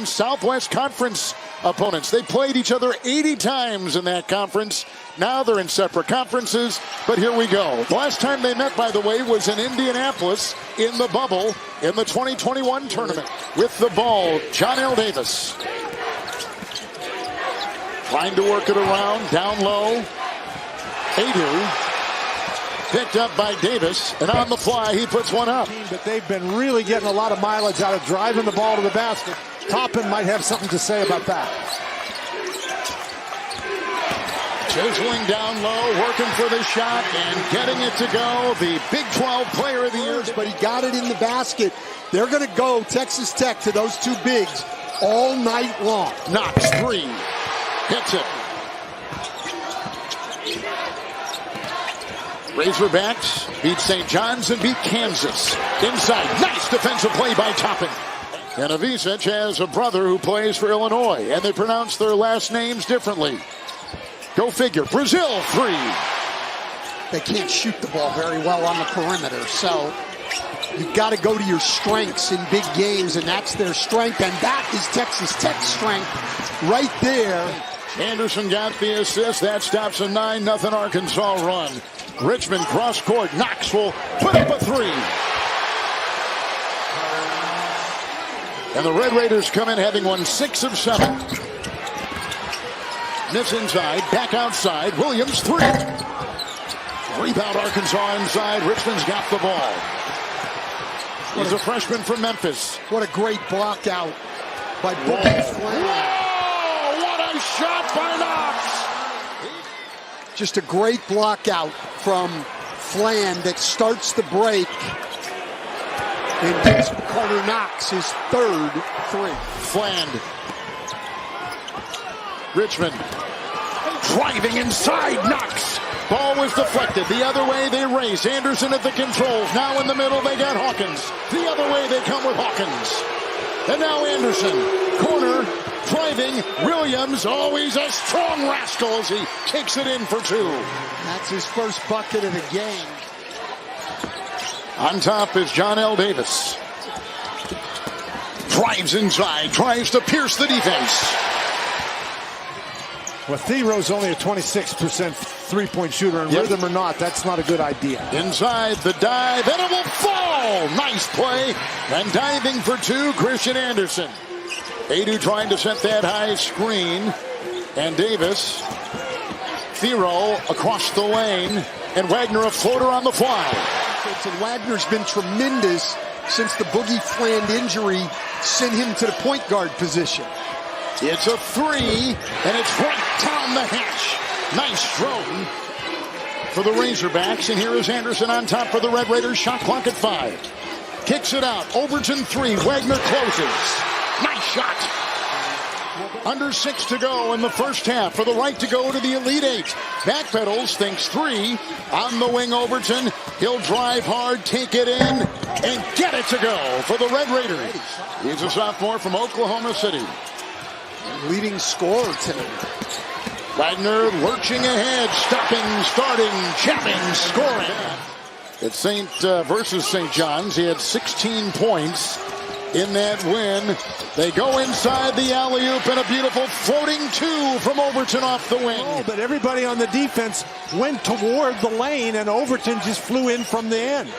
Southwest Conference opponents. They played each other 80 times in that conference. Now they're in separate conferences, but here we go. The last time they met, by the way, was in Indianapolis in the bubble in the 2021 tournament. With the ball, John L. Davis. Trying to work it around, down low. Adu. Picked up by Davis, and on the fly, he puts one up. But they've been really getting a lot of mileage out of driving the ball to the basket. Toppin might have something to say about that. Chiseling down low, working for the shot, and getting it to go. The Big 12 Player of the Year. But he got it in the basket. They're going to go Texas Tech to those two bigs all night long. Knox, three. Hits it. Razorbacks beat St. John's and beat Kansas. Inside, nice defensive play by Toppin. And Avicic has a brother who plays for Illinois, and they pronounce their last names differently. Go figure. Brazil, three. They can't shoot the ball very well on the perimeter, so you've got to go to your strengths in big games, and that's their strength, and that is Texas Tech's strength right there. Anderson got the assist. That stops a 9-0 Arkansas run. Richmond cross court. Knox will put up a three. And the Red Raiders come in having won 6 of 7. Miss inside, back outside. Williams, three. Rebound Arkansas inside. Richmond's got the ball. He's a freshman from Memphis. What a great block out by Boogie Flynn. Whoa, what a shot by Knox. Just a great block out from Flan that starts the break and gives Carter Knox his third three. Flan. Richmond driving inside. Knox. Ball was deflected. The other way they race. Anderson at the controls. Now in the middle they got Hawkins. The other way they come with Hawkins. And now Anderson. Corner. Driving, Williams, always a strong rascal as he kicks it in for two. That's his first bucket of the game. On top is John L. Davis. Drives inside, tries to pierce the defense. Well, Thero's only a 26% three-point shooter, and rhythm or not, that's not a good idea. Inside the dive, and it will fall. Nice play, and diving for two, Christian Anderson. Adu trying to set that high screen, and Davis, Thero across the lane, and Wagner a floater on the fly. And Wagner's been tremendous since the Boogie Fland injury sent him to the point guard position. It's a three, and it's right down the hatch. Nice throw for the Razorbacks, and here is Anderson on top for the Red Raiders. Shot clock at 5. Kicks it out. Overton three. Wagner closes. Nice shot. Under 6 to go in the first half for the right to go to the Elite Eight. Backpedals, thinks three. On the wing, Overton. He'll drive hard, take it in, and get it to go for the Red Raiders. He's a sophomore from Oklahoma City. Leading scorer tonight. Wagner lurching ahead, stopping, starting, jamming, scoring. It's versus St. John's. He had 16 points in that win. They go inside the alley-oop, and a beautiful floating two from Overton off the wing. Oh, but everybody on the defense went toward the lane, and Overton just flew in from the end.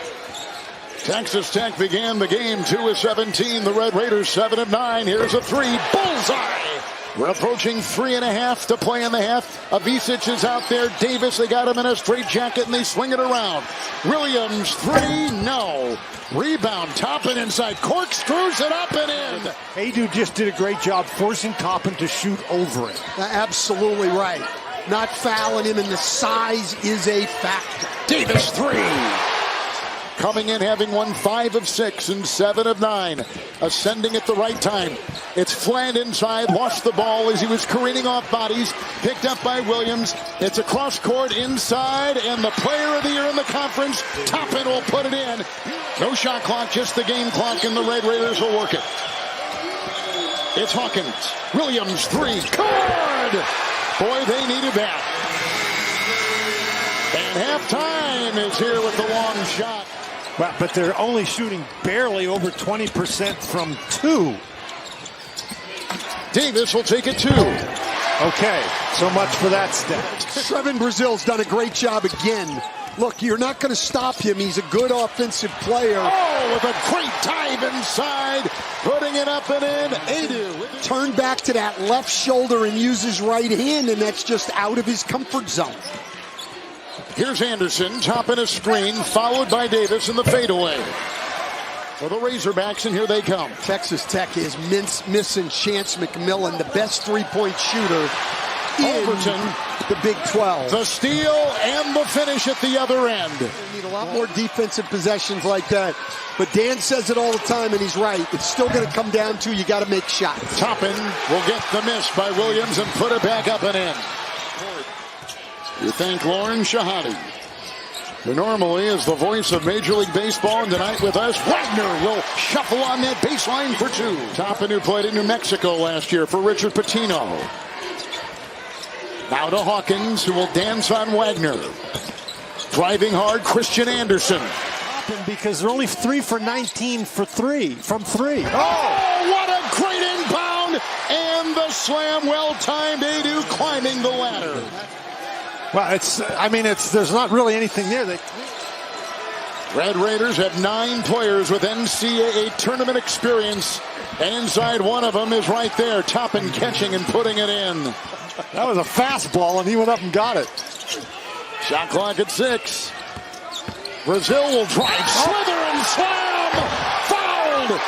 Texas Tech began the game 2 of 17. The Red Raiders 7 of 9. Here's a three. Bullseye. We're approaching 3.5 to play in the half. Avicic is out there. Davis, they got him in a straight jacket, and they swing it around. Williams, three, no. Rebound, Toppin inside. Corkscrews it up and in. Adu just did a great job forcing Toppin to shoot over it. Absolutely right. Not fouling him, and the size is a factor. Davis, three. Coming in having won 5 of 6 and 7 of 9. Ascending at the right time. It's Fland inside, lost the ball as he was careening off bodies. Picked up by Williams. It's a cross court inside, and the player of the year in the conference, Toppin, will put it in. No shot clock, just the game clock, and the Red Raiders will work it. It's Hawkins. Williams, three. Good! Boy, they needed that. And halftime is here with the long shot. Well, but they're only shooting barely over 20% from 2. Davis will take it 2. Okay, so much for that step. Trevin Brazil's done a great job again. Look, you're not going to stop him. He's a good offensive player. Oh, with a great dive inside, putting it up and in. Adu. Turn back to that left shoulder and use his right hand, and that's just out of his comfort zone. Here's Anderson topping a screen, followed by Davis in the fadeaway. For the Razorbacks, and here they come. Texas Tech is missing Chance McMillan, the best three-point shooter in the Big 12. The steal and the finish at the other end. They need a lot more defensive possessions like that. But Dan says it all the time, and he's right. It's still going to come down to you got to make shots. Toppin will get the miss by Williams and put it back up and in. You thank Lauren Shahadi, who normally is the voice of Major League Baseball, and tonight with us, Wagner will shuffle on that baseline for 2. Toppin, who played in New Mexico last year for Richard Pitino. Now to Hawkins, who will dance on Wagner. Driving hard, Christian Anderson. Because they're only 3 for 19 from 3. Oh, what a great inbound! And the slam, well-timed. Adu climbing the ladder. Well, there's not really anything there. Red Raiders have 9 players with NCAA tournament experience. And inside one of them is right there. Toppin catching and putting it in. That was a fastball, and he went up and got it. Shot clock at 6. Brazil will drive, slither and slam. Fouled.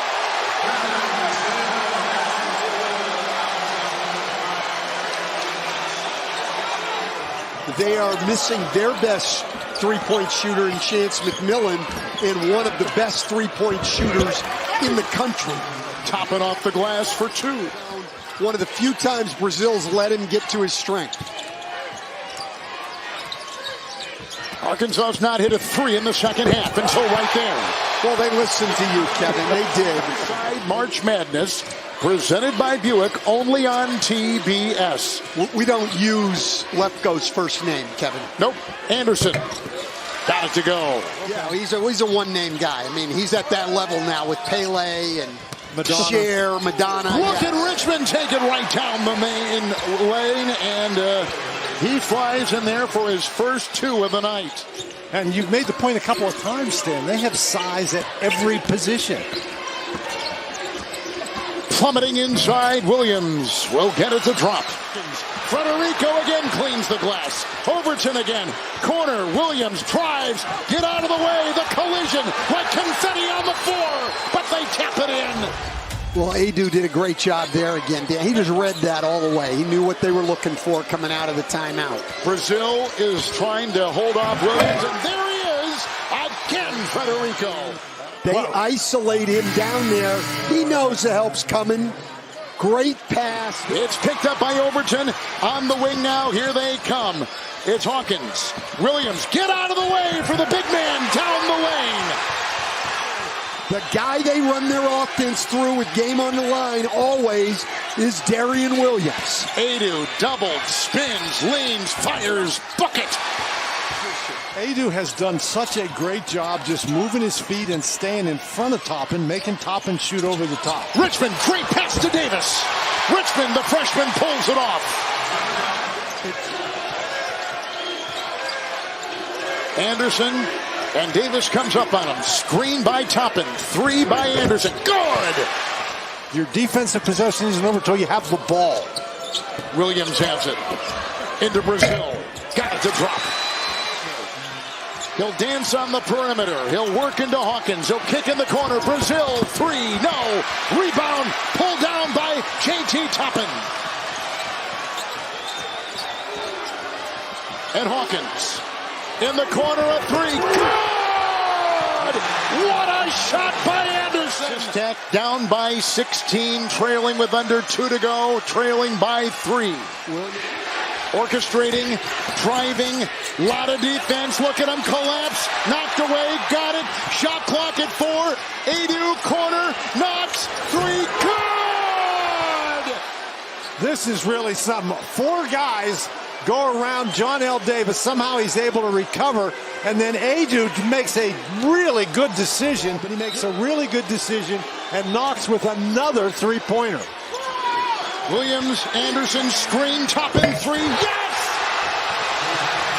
They are missing their best three-point shooter in Chance McMillan and one of the best three-point shooters in the country. Topping off the glass for 2. One of the few times Brazil's let him get to his strength. Arkansas's not hit a 3 in the second half until right there. Well, they listened to you, Kevin. They did. March Madness, presented by Buick, only on TBS. We don't use Lefko's first name, Kevin. Nope. Anderson. Got it to go. Yeah, he's a one-name guy. I mean, he's at that level now with Pele and Cher, Madonna. Look at Richmond take it right down the main lane, and he flies in there for his first 2 of the night. And you've made the point a couple of times, Stan. They have size at every position. Plummeting inside, Williams will get it to drop. Federico again cleans the glass. Overton again. Corner, Williams drives. Get out of the way. The collision like confetti on the floor, but they tap it in. Well, Adu did a great job there again. He just read that all the way. He knew what they were looking for coming out of the timeout. Brazil is trying to hold off Williams, and there he is again, Federico. They isolate him down there. He knows the help's coming. Great pass. It's picked up by Overton on the wing now. Here they come. It's Hawkins. Williams, get out of the way for the big man down the lane. The guy they run their offense through with game on the line always is Darian Williams. Adu doubled, spins, leans, fires, bucket. Adu has done such a great job just moving his feet and staying in front of Toppin, making Toppin shoot over the top. Richmond, great pass to Davis. Richmond, the freshman, pulls it off. Anderson, and Davis comes up on him. Screen by Toppin. 3 by Anderson. Good! Your defensive possession isn't over until you have the ball. Williams has it. Into Brazil. Got it to drop. He'll dance on the perimeter. He'll work into Hawkins. He'll kick in the corner. Brazil, 3, no. Rebound, pulled down by J.T. Toppin. And Hawkins in the corner of 3. Good! What a shot by Anderson. Tech down by 16, trailing with under 2 to go, trailing by 3. Orchestrating, driving, lot of defense. Look at him collapse, knocked away, got it. Shot clock at 4. Adu corner, knocks, 3, good! This is really something. 4 guys go around John L. Davis. Somehow he's able to recover, and then Adu makes a really good decision, but he makes a really good decision and knocks with another 3-pointer. Williams, Anderson, screen, top in three. Yes!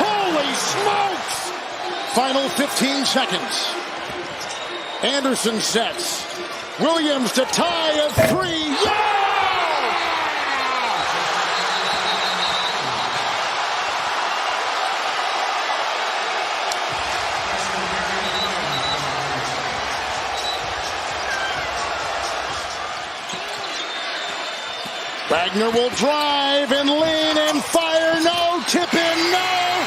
Holy smokes! Final 15 seconds. Anderson sets. Williams to tie a three. Yeah! Wagner will drive and lean and fire. No tip in, no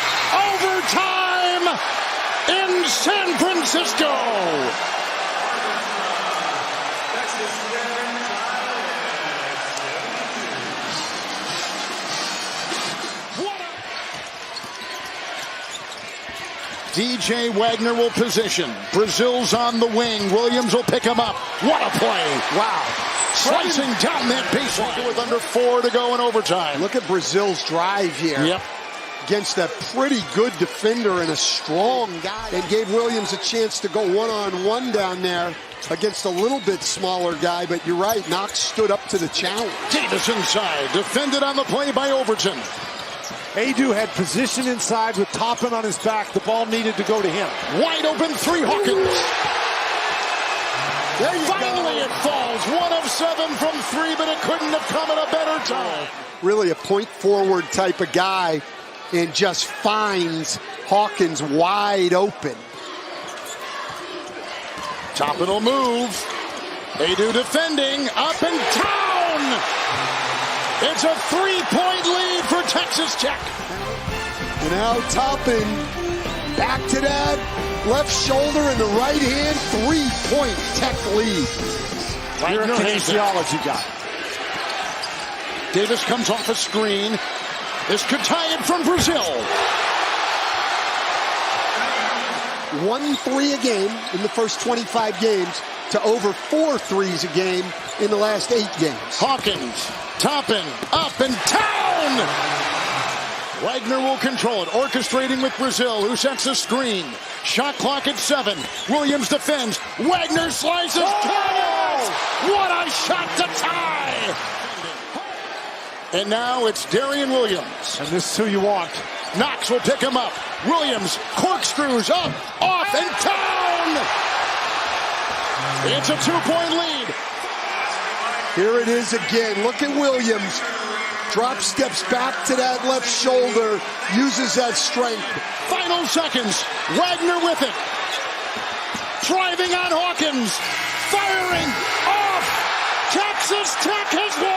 overtime in San Francisco. DJ Wagner will position. Brazil's on the wing. Williams will pick him up. What a play. Wow. Slicing down that baseline with under 4 to go in overtime. Look at Brazil's drive here. Yep. Against a pretty good defender and a strong guy. And gave Williams a chance to go one-on-one down there against a little bit smaller guy. But you're right, Knox stood up to the challenge. Davis inside. Defended on the play by Overton. Adu had position inside with Toppin on his back. The ball needed to go to him. Wide open three, Hawkins. There you Finally go. it falls. 1 of 7 from 3, but it couldn't have come at a better time. Really a point forward type of guy and just finds Hawkins wide open. Toppin will move. Adu defending. Up and down. It's a 3-point lead for Texas Tech. And now Toppin back to that left shoulder and the right hand. 3-point Tech lead. You're a kinesiology guy. Davis comes off a screen. This could tie it from Brazil. 1 3 a game in the first 25 games to over 4 threes a game in the last 8 games. Hawkins, Toppin, up and down! Wagner will control it, orchestrating with Brazil, who sets a screen. Shot clock at 7. Williams defends. Wagner slices. Oh! What a shot to tie! And now it's Darian Williams. And this is who you want. Knox will pick him up. Williams corkscrews up, off, and down! It's a 2-point lead. Here it is again. Look at Williams. Drop steps back to that left shoulder. Uses that strength. Final seconds. Wagner with it. Driving on Hawkins. Firing off. Texas Tech has won.